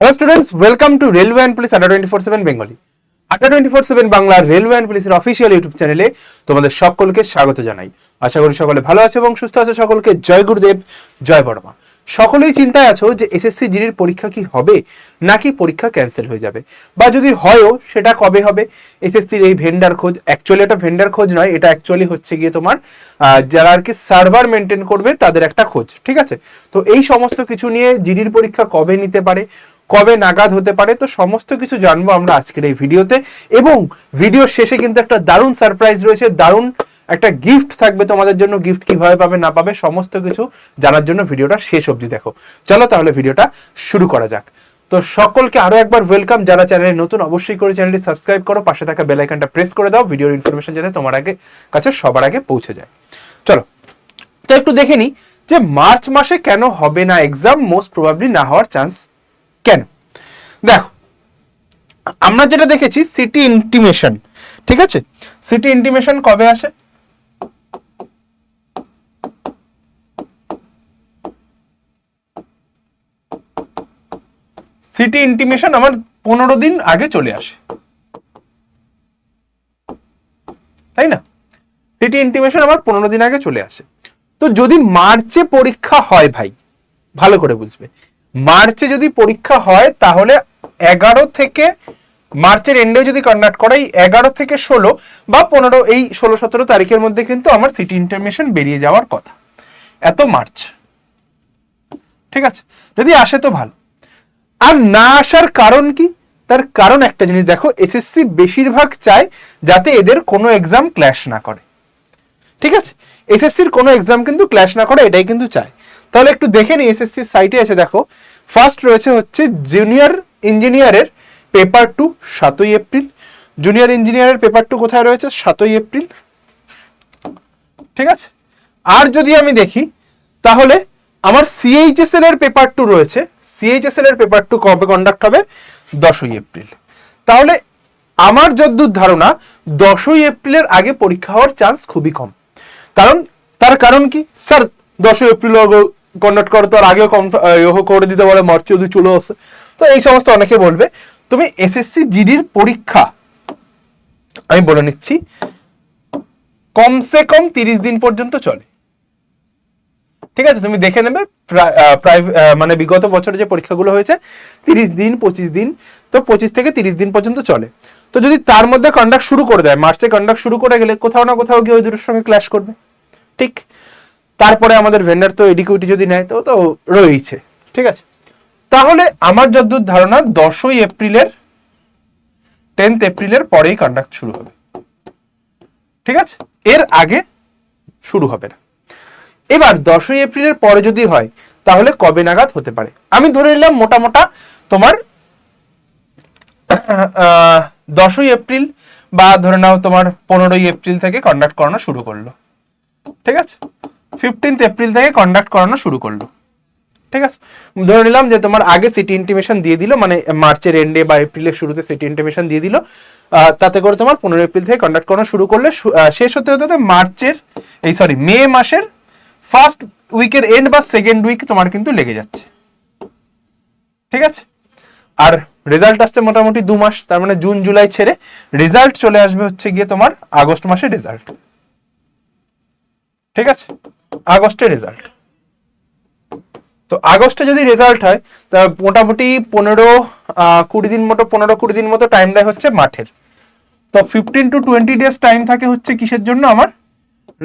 Hello students, welcome to railway and police আড্ডা 24/7 Bengali. আড্ডা 24/7 বাংলার রেলওয়ে অ্যান্ড পুলিশের অফিসিয়াল ইউটিউব চ্যানেলে তোমাদের সকলকে স্বাগত জানাই। আশা করি সকলে ভালো আছে এবং সুস্থ আছে। সকলকে জয় গুরুদেব, জয় বড়মা। সকলেই চিন্তায় আছো যে এসএসসি জিডির পরীক্ষা কি হবে নাকি পরীক্ষা ক্যান্সেল হয়ে যাবে, বা যদি হয়ও সেটা কবে হবে। এসএসসির এই ভেন্ডার খোঁজ, অ্যাকচুয়ালি এটা ভেন্ডার খোঁজ নয়, এটা অ্যাকচুয়ালি হচ্ছে গিয়ে তোমার যারা আর কি সার্ভার মেনটেন করবে তাদের একটা খোঁজ, ঠিক আছে। তো এই সমস্ত কিছু নিয়ে জিডির পরীক্ষা কবে নিতে পারে, কবে নাগাদ হতে পারে, তো সমস্ত কিছু জানবো আমরা আজকের এই ভিডিওতে। এবং ভিডিওর শেষে কিন্তু একটা দারুণ সারপ্রাইজ রয়েছে, দারুণ একটা গিফট থাকবে তোমাদের জন্য। গিফট কিভাবে পাবে না পাবে সমস্ত কিছু জানার জন্য ভিডিওটা শেষ অবধি দেখো। চলো তাহলে ভিডিওটা শুরু করা যাক। তো সকলকে আরো একবার ওয়েলকাম। যারা চ্যানেলে নতুন অবশ্যই করে চ্যানেলটি সাবস্ক্রাইব করো, পাশে থাকা বেল আইকনটা প্রেস করে দাও, ভিডিওর ইনফরমেশন যাতে তোমার কাছে সবার আগে পৌঁছে যায়। চলো তো একটু দেখে নি যে মার্চ মাসে কেন হবে না এক্সাম, মোস্ট প্রবাবলি না হওয়ার চান্স কেন। দেখো, আমরা যেটা দেখেছি সিটি ইন্টিমেশন, ঠিক আছে। সিটি ইন্টিমেশন কবে আসে? সিটি ইন্টিমেশন আমার 15 দিন আগে চলে আসে, তাই না? সিটি ইন্টিমেশন আমার 15 দিন আগে চলে আসে। তো যদি মার্চে পরীক্ষা হয়, ভাই ভালো করে বুঝবে, মার্চে যদি পরীক্ষা হয় তাহলে 11 থেকে মার্চের এন্ডেও যদি কন্ডাক্ট করা, এই 11 থেকে 16 বা 15, এই 16-17 তারিখের মধ্যে কিন্তু আমার সিটি ইন্টিমেশন বেরিয়ে যাওয়ার কথা। এত মার্চ, ঠিক আছে। যদি আসে তো ভালো, আর না আসার কারণ কি? তার কারণ একটা জিনিস দেখো, এসএসসি বেশিরভাগ চায় যাতে এদের কোনো এক্সাম ক্ল্যাশ না করে, ঠিক আছে। এসএসসির কোনো এক্সাম কিন্তু ক্ল্যাশ না করে, এটাই কিন্তু চায়। তাহলে একটু দেখে নি এসএসসির সাইটে এসে দেখো, ফার্স্ট রয়েছে হচ্ছে জুনিয়র ইঞ্জিনিয়ারের পেপার 2 7ই এপ্রিল। জুনিয়র ইঞ্জিনিয়ারের পেপার 2 কোথায় রয়েছে? 7ই এপ্রিল, ঠিক আছে। আর যদি আমি দেখি তাহলে আমার সিএইচএসএল এর পেপার 2 রয়েছে। সিএইচএসএল এর পেপার 2 কবে কন্ডাক্ট হবে? 10ই এপ্রিল। তাহলে আমার যতদূর ধারণা 10ই এপ্রিলের আগে পরীক্ষা হওয়ার চান্স খুবই কম। তার কারণ কি? স্যার 10ই এপ্রিল কন্ডাক্ট করো, তো আর আগেও করে দিতে পারে, মার্চে যদি চলে আসে। তো এই সমস্ত অনেকে বলবে। তুমি এসএসসি জিডির পরীক্ষা আমি বলে নিচ্ছি কমসে কম 30 দিন পর্যন্ত চলে, ঠিক আছে। তুমি দেখে নেবে প্রায় মানে বিগত বছরে যে পরীক্ষাগুলো হয়েছে 30 দিন 25 দিন, তো 25 থেকে 30 দিন পর্যন্ত চলে। তো যদি তার মধ্যে কন্ডাক্ট শুরু করে দেয়, মার্চে কন্ডাক্ট শুরু করে গেলে কোথাও না কোথাও গিয়ে ওই দুটোর সঙ্গে ক্ল্যাশ করবে, ঠিক। তারপরে আমাদের ভেন্ডার তো এডিকিউটি যদি নেয় তো তো রয়েছে, ঠিক আছে। তাহলে আমার যতদূর ধারণা 10ই এপ্রিলের 10th এপ্রিলের পরেই কন্ডাক্ট শুরু হবে, ঠিক আছে। এর আগে শুরু হবে না। এবার 10ই এপ্রিলের পরে যদি হয় তাহলে কবে নাগাদ হতে পারে? আমি ধরে নিলাম মোটামোটা তোমার 10ই এপ্রিল, বা ধরে নাও তোমার 15ই এপ্রিল থেকে কন্ডাক্ট করানো শুরু করলো, ঠিক আছে। 15th এপ্রিল থেকে কন্ডাক্ট করানো শুরু করলো, ঠিক আছে। ধরে নিলাম যে তোমার আগে সিটি ইন্টিমেশন দিয়ে দিল, মানে মার্চের এন্ডে বা এপ্রিলের শুরুতে সিটি ইন্টিমেশন দিয়ে দিল, তাতে করে তোমার 15 এপ্রিল থেকে কন্ডাক্ট করানো শুরু করলে শেষ হতে হতে মে মাসের ফার্স্ট উইকের এন্ড বা সেকেন্ড উইক তোমার কিন্তু লেগে যাচ্ছে, ঠিক আছে। আর রেজাল্ট আসছে মোটামুটি 2 মাস, তার মানে জুন জুলাই ছেড়ে রেজাল্ট চলে আসবে হচ্ছে গিয়ে তোমার আগস্ট মাসে রেজাল্ট, ঠিক আছে। আগস্টে রেজাল্ট। তো আগস্টে যদি রেজাল্ট হয় তা মোটামুটি 15-20 দিন মতো টাইম দেয় হচ্ছে মাঠের। তো 15 to 20 ডেজ টাইম থাকে হচ্ছে কিসের জন্য? আমার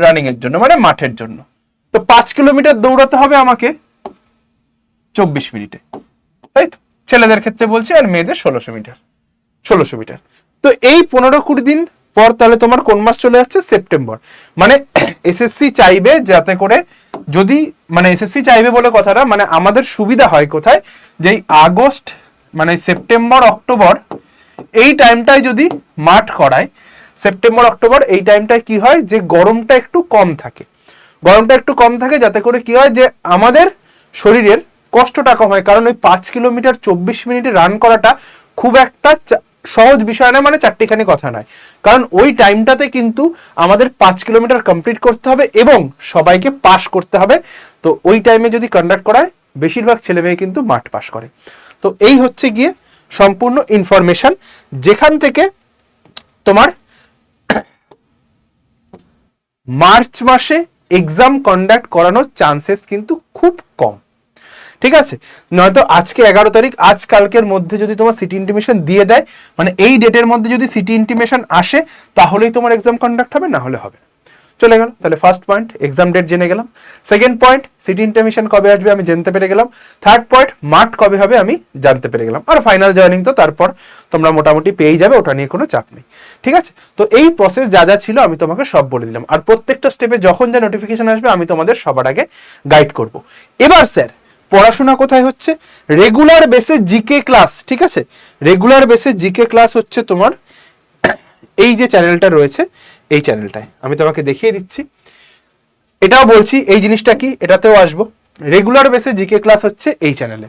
রানিং এর জন্য, মানে মাঠের জন্য। তো 5 কিলোমিটার দৌড়াতে হবে আমাকে 24 মিনিটে, তাই তো, ছেলেদের ক্ষেত্রে বলছি, আর মেয়েদের 1600 মিটার। তো এই 15-20 দিন পর তাহলে তোমার কোন মাস চলে যাচ্ছে? সেপ্টেম্বর। মানে এসএসসি চাইবে যাতে করে, যদি মানে এসএসসি চাইবে বলে কথাটা, মানে আমাদের সুবিধা হয় কোথায়, যে আগস্ট মানে সেপ্টেম্বর অক্টোবর এই টাইমটায় যদি মাঠ করায়, সেপ্টেম্বর অক্টোবর এই টাইমটায় কি হয়, যে গরমটা একটু কম থাকে, যাতে করে কি হয়, যে আমাদের শরীরের কষ্টটা কম হয়। কারণ ওই 5 কিলোমিটার 24 মিনিটে রান করাটা খুব একটা সহজ বিষয় না, মানে চারটিখানি কথা নয়। কারণ ওই টাইমটাতে কিন্তু আমাদের 5 কিলোমিটার কমপ্লিট করতে হবে এবং সবাইকে পাস করতে হবে। তো ওই টাইমে যদি কন্ডাক্ট করায় বেশিরভাগ ছেলে মেয়ে কিন্তু মাঠ পাস করে। তো এই হচ্ছে গিয়ে সম্পূর্ণ ইনফরমেশন, যেখান থেকে তোমার মার্চ মাসে এক্সাম কন্ডাক্ট করানোর চান্সেস কিন্তু খুব কম। ঠিক আছে, নয়তো আজকে 11 তারিখ, আজ কালকের মধ্যে যদি তোমার সিটি ইন্টিমেশন দিয়ে দেয়, মানে এই ডেটের মধ্যে যদি সিটি ইন্টিমেশন আসে, তাহলেই তোমার এক্সাম কন্ডাক্ট হবে, না হলে হবে না। চলে গেল। তাহলে ফার্স্ট পয়েন্ট এক্সাম ডেট জেনে গেলাম। সেকেন্ড পয়েন্ট সিটি ইন্টিমেশন কবে আসবে আমি জানতে পেরে গেলাম। থার্ড পয়েন্ট মাঠ কবে হবে আমি জানতে পেরে গেলাম। আর ফাইনাল জয়েনিং তো তারপর তোমরা মোটামুটি পেয়েই যাবে, ওটা নিয়ে কোনো চাপ নেই। ঠিক আছে, তো এই প্রসেস যা যা ছিল আমি তোমাকে সব বলে দিলাম। আর প্রত্যেকটা স্টেপে যখন যা নোটিফিকেশন আসবে আমি তোমাদের সবার আগে গাইড করব। এবার স্যার পড়াশোনা কোথায় হচ্ছে? রেগুলার বেসে জিকে ক্লাস। ঠিক আছে, রেগুলার বেসে জিকে ক্লাস হচ্ছে তোমার এই যে চ্যানেলটা রয়েছে, এই চ্যানেলটায় আমি তোমাকে দেখিয়ে দিচ্ছি। এটাও বলছি এই জিনিসটা কি, এটাতেও আসবো। রেগুলার বেসে জিকে ক্লাস হচ্ছে এই চ্যানেলে,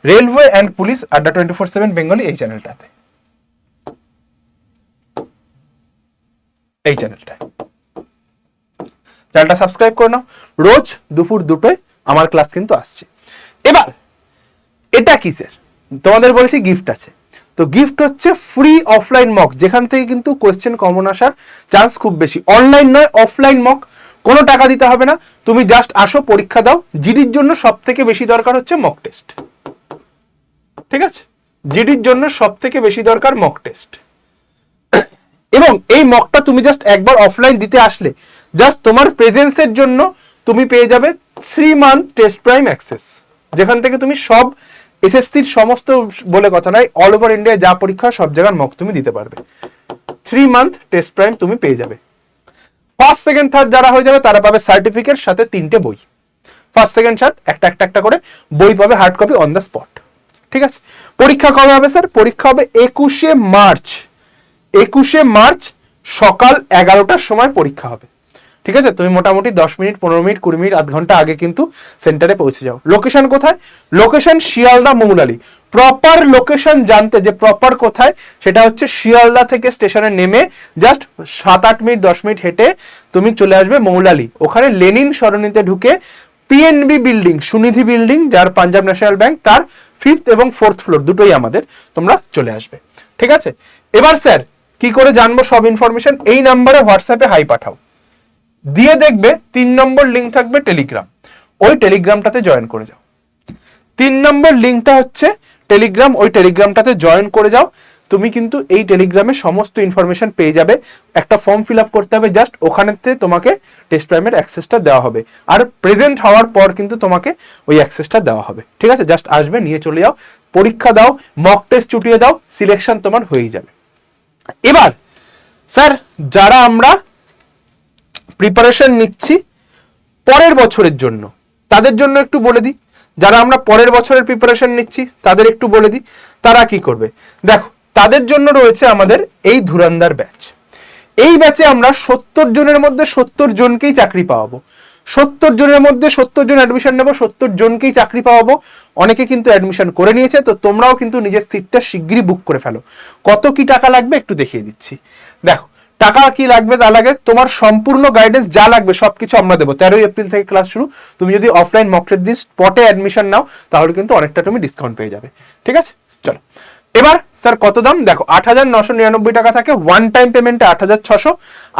রেলওয়ে অ্যান্ড পুলিশ আড্ডা 24/7 বেঙ্গলি, এই চ্যানেলটাতে, এই চ্যানেলটায় চ্যানেলটা সাবস্ক্রাইব করে নাও। রোজ দুপুর 2টোয় আমার ক্লাস কিন্তু আসছে। এবার এটা কি স্যার, তোমাদের বলেছি গিফট আছে। তো গিফট হচ্ছে ফ্রি অফলাইন মক, যেখান থেকে কিন্তু কোয়েশ্চেন কমন আসার চান্স খুব বেশি। অনলাইন নয়, অফলাইন মক, কোনো টাকা দিতে হবে না, তুমি জাস্ট আসো, পরীক্ষা দাও। জিডির জন্য সব থেকে বেশি দরকার হচ্ছে মক টেস্ট। ঠিক আছে, জিডির জন্য সব থেকে বেশি দরকার মক টেস্ট। এবং এই মকটা তুমি জাস্ট একবার অফলাইন দিতে আসলে, জাস্ট তোমার প্রেজেন্সের জন্য তুমি পেয়ে যাবে 3 মান্থ টেস্ট প্রাইম অ্যাক্সেস, যেখান থেকে তুমি সব এসএসসির সমস্ত বলে কথা নয়, অল ওভার ইন্ডিয়ায় যা পরীক্ষা সব জায়গার মক তুমি দিতে পারবে। 3 মান্থ টেস্ট প্রাইম তুমি পেয়ে যাবে। ফার্স্ট সেকেন্ড থার্ড যারা হয়ে যাবে তারা পাবে সার্টিফিকেট, সাথে 3টে বই। ফার্স্ট সেকেন্ড থার্ড একটা করে বই পাবে, hard copy on the spot. ঠিক আছে, পরীক্ষা কবে হবে স্যার? পরীক্ষা হবে 21শে মার্চ। 21শে মার্চ সকাল 11টার সময় পরীক্ষা হবে। ঠিক আছে, তুমি মোটামুটি 10 মিনিট 15 মিনিট 20 মিনিট আধ ঘন্টা আগে কিন্তু সেন্টারে পৌঁছে যাও। লোকেশন কোথায়? Location Sealdah Moulali. Proper location জানতে যে প্রপার কোথায়, সেটা হচ্ছে শিয়ালদা থেকে স্টেশনে নেমে জাস্ট 7-8 মিনিট 10 মিনিট হেঁটে তুমি চলে আসবে মৌলালি। ওখানে লেনিন সরণিতে ঢুকে পিএনবি বিল্ডিং, সুনিধি বিল্ডিং, যার পাঞ্জাব ন্যাশনাল ব্যাংক, তার 5th এবং 4th ফ্লোর দুটোই আমাদের, তোমরা চলে আসবে। ঠিক আছে, এবার স্যার কি করে জানবো সব ইনফরমেশন? এই নাম্বারে হোয়াটসঅ্যাপে হাই পাঠাও, দিয়ে দেখবে 3 নম্বর লিঙ্ক থাকবে টেলিগ্রাম, ওই টেলিগ্রামটাতে জয়েন করে যাও। 3 নম্বর লিঙ্কটা হচ্ছে টেলিগ্রাম, ওই টেলিগ্রামটাতে জয়েন করে যাও। তুমি কিন্তু এই টেলিগ্রামে সমস্ত ইনফরমেশন পেয়ে যাবে। একটা ফর্ম ফিল আপ করতে হবে, জাস্ট ওখানেতে তোমাকে টেস্ট প্রাইমের অ্যাক্সেসটা দেওয়া হবে। আর প্রেজেন্ট হওয়ার পর কিন্তু তোমাকে ওই অ্যাক্সেসটা দেওয়া হবে। ঠিক আছে, জাস্ট আসবে, নিয়ে চলে যাও, পরীক্ষা দাও, মক টেস্ট চুটিয়ে দাও, সিলেকশন তোমার হয়েই যাবে। এবার স্যার যারা আমরা প্রিপারেশন নিচ্ছি পরের বছরের জন্য, তাদের জন্য একটু বলে দিই। যারা আমরা পরের বছরের প্রিপারেশন নিচ্ছি তাদের একটু বলে দিই, তারা কি করবে। দেখো, তাদের জন্য রয়েছে আমাদের এই ধুরন্ধর ব্যাচ। এই ব্যাচে আমরা 70 জনের মধ্যে 70 জনকেই চাকরি পাওয়াবো। 70 জনের মধ্যে 70 জন অ্যাডমিশন নেবো, 70 জনকেই চাকরি পাওয়াবো। অনেকে কিন্তু অ্যাডমিশন করে নিয়েছে, তো তোমরাও কিন্তু নিজের সিটটা শিগগিরই বুক করে ফেলো। কত কি টাকা লাগবে একটু দেখিয়ে দিচ্ছি। দেখো, টাকা কি লাগবে তা লাগে, তোমার সম্পূর্ণ গাইডেন্স যা লাগবে সবকিছু আমরা দেবো। 13 এপ্রিল থেকে ক্লাস শুরু। তুমি যদি অফলাইন মক টেস্ট দিয়ে স্পটে অ্যাডমিশন নাও, তাহলে কিন্তু অনেকটা তুমি ডিসকাউন্ট পেয়ে যাবে। ঠিক আছে, চলো এবার স্যার কত দাম দেখো। 8,999 টাকা থাকে, ওয়ান টাইম পেমেন্টে 8,600।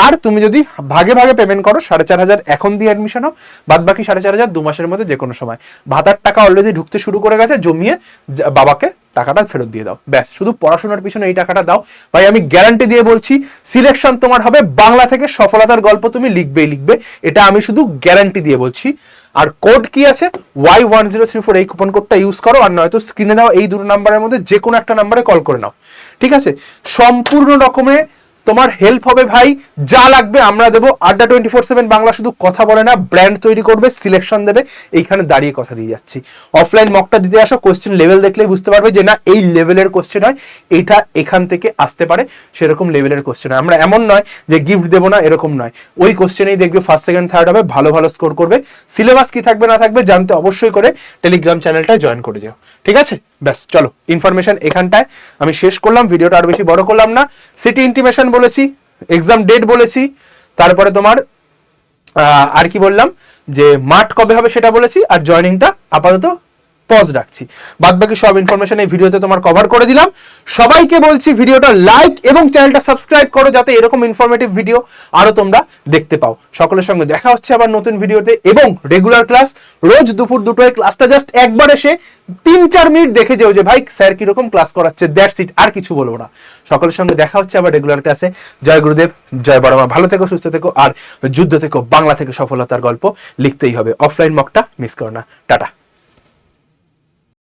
আর তুমি যদি ভাগে ভাগে পেমেন্ট করো 4,500 এখন দিয়ে অ্যাডমিশন হও, বাদ বাকি 4,500 2 মাসের মধ্যে যে কোনো সময়। ভাতার টাকা অলরেডি ঢুকতে শুরু করে গেছে, জমিয়ে বাবাকে টাকাটা ফেরত দিয়ে দাও, ব্যাস। শুধু পড়াশোনার পিছনে এই টাকাটা দাও ভাই, আমি গ্যারান্টি দিয়ে বলছি সিলেকশন তোমার হবে। বাংলা থেকে সফলতার গল্প তুমি লিখবেই লিখবে, এটা আমি শুধু গ্যারান্টি দিয়ে বলছি। আর কোড কি আছে, Y1034, এই কুপন কোডটা ইউজ করো, আর নয়তো স্ক্রিনে দাও এই দুটো নাম্বারের মধ্যে যে কোনো একটা নাম্বারে কল করে নাও। ঠিক আছে, সম্পূর্ণ রকমে তোমার হেল্প হবে ভাই, যা লাগবে আমরা দেবো। আড্ডা 24/7 বাংলা শুধু কথা বলে না, ব্র্যান্ড তৈরি করবে, সিলেকশন দেবে। এইখানে দাঁড়িয়ে কথা দিয়ে যাচ্ছি। অফলাইন মকটা দিতে আসো, কোশ্চেন লেভেল দেখলেই বুঝতে পারবে যে না এই লেভেলের কোশ্চেন হয়, এইটা এখান থেকে আসতে পারে, সেরকম লেভেলের কোশ্চেন হয়। আমরা এমন নয় যে গিফট দেবো না, এরকম নয়। ওই কোশ্চেনেই দেখবে ফার্স্ট সেকেন্ড থার্ড হবে, ভালো ভালো স্কোর করবে। সিলেবাস কি থাকবে না থাকবে জানতে অবশ্যই করে টেলিগ্রাম চ্যানেলটায় জয়েন করে যাও। ঠিক আছে, ব্যাস চলো ইনফরমেশন এখানটায় আমি শেষ করলাম, ভিডিওটা আর বেশি বড় করলাম না। সিটি ইন্টিমেশন বলেছি, এক্সাম ডেট বলেছি, তারপরে তোমার আর কি বললাম যে মাঠ কবে হবে সেটা বলেছি, আর জয়েনিংটা আপাতত পজ রাখছি। বাদ বাকি সব ইনফরমেশন এই ভিডিওতে তোমার কভার করে দিলাম। সবাইকে বলছি ভিডিওটা লাইক এবং চ্যানেলটা সাবস্ক্রাইব করো, যাতে এরকম ইনফরমেটিভ ভিডিও আরো তোমরা দেখতে পাও। সকলের সঙ্গে দেখা হচ্ছে আবার নতুন ভিডিওতে, এবং রেগুলার ক্লাস রোজ দুপুর 2টোয়। ক্লাসটা জাস্ট একবার এসে 3-4 মিনিট দেখে যেও যে ভাই স্যার কিরকম ক্লাস করাচ্ছে, দ্যাটস ইট, আর কিছু বলবো না। সকলের সঙ্গে দেখা হচ্ছে আবার রেগুলার ক্লাসে। জয় গুরুদেব, জয় বড় মা। ভালো থেকো, সুস্থ থেকো, আর যুদ্ধ থেকো। বাংলা থেকে সফলতার গল্প লিখতেই হবে। অফলাইন মকটা মিস করো না। টাটা।